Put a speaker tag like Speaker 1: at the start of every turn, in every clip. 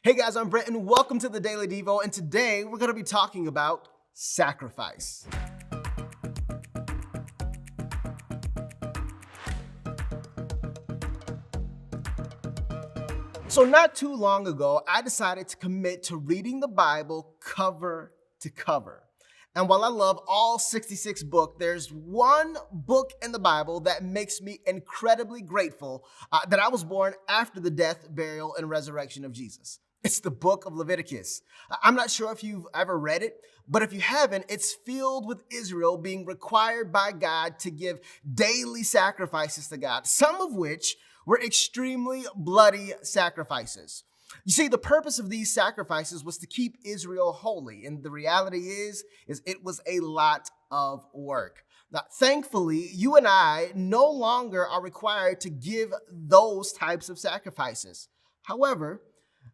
Speaker 1: Hey guys, I'm Brent and welcome to the Daily Devo, and today we're going to be talking about sacrifice. So not too long ago, I decided to commit to reading the Bible cover to cover. And while I love all 66 books, there's one book in the Bible that makes me incredibly grateful that I was born after the death, burial, and resurrection of Jesus. It's the book of Leviticus. I'm not sure if you've ever read it, but if you haven't, it's filled with Israel being required by God to give daily sacrifices to God, some of which were extremely bloody sacrifices. You see, the purpose of these sacrifices was to keep Israel holy, and the reality is it was a lot of work. Now, thankfully, you and I no longer are required to give those types of sacrifices. However,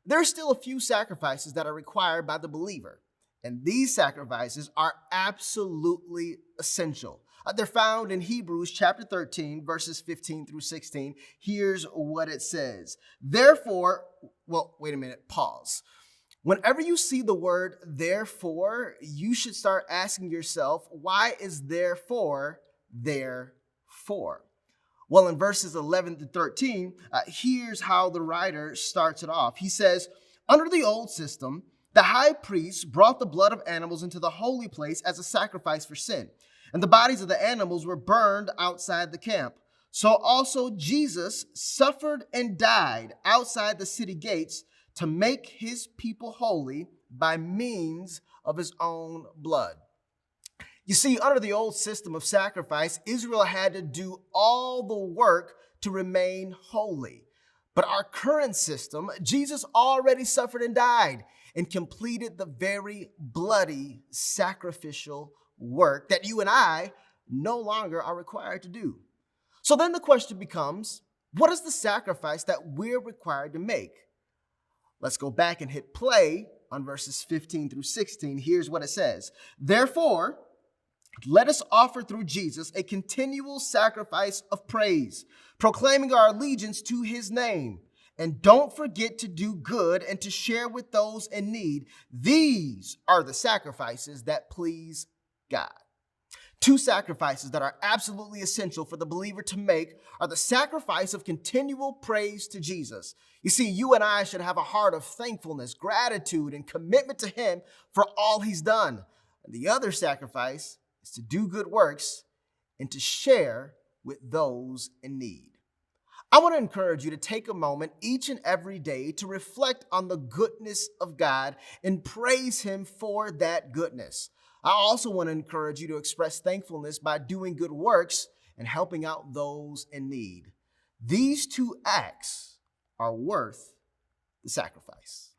Speaker 1: there are still a few sacrifices that are required by the believer, and these sacrifices are absolutely essential. They're found in Hebrews chapter 13, verses 15 through 16. Here's what it says. Therefore, wait a minute, pause. Whenever you see the word therefore, you should start asking yourself, why is therefore there for? Well, in verses 11 to 13, here's how the writer starts it off. He says, under the old system, the high priest brought the blood of animals into the holy place as a sacrifice for sin, and the bodies of the animals were burned outside the camp. So also Jesus suffered and died outside the city gates to make his people holy by means of his own blood. You see, under the old system of sacrifice, Israel had to do all the work to remain holy. But our current system, Jesus already suffered and died and completed the very bloody sacrificial work that you and I no longer are required to do. So then the question becomes, what is the sacrifice that we're required to make? Let's go back and hit play on verses 15 through 16. Here's what it says. Therefore, let us offer through Jesus a continual sacrifice of praise, proclaiming our allegiance to his name. And don't forget to do good and to share with those in need. These are the sacrifices that please God. Two sacrifices that are absolutely essential for the believer to make are the sacrifice of continual praise to Jesus. You see, you and I should have a heart of thankfulness, gratitude, and commitment to him for all he's done. And the other sacrifice is to do good works and to share with those in need. I want to encourage you to take a moment each and every day to reflect on the goodness of God and praise him for that goodness. I also want to encourage you to express thankfulness by doing good works and helping out those in need. These two acts are worth the sacrifice.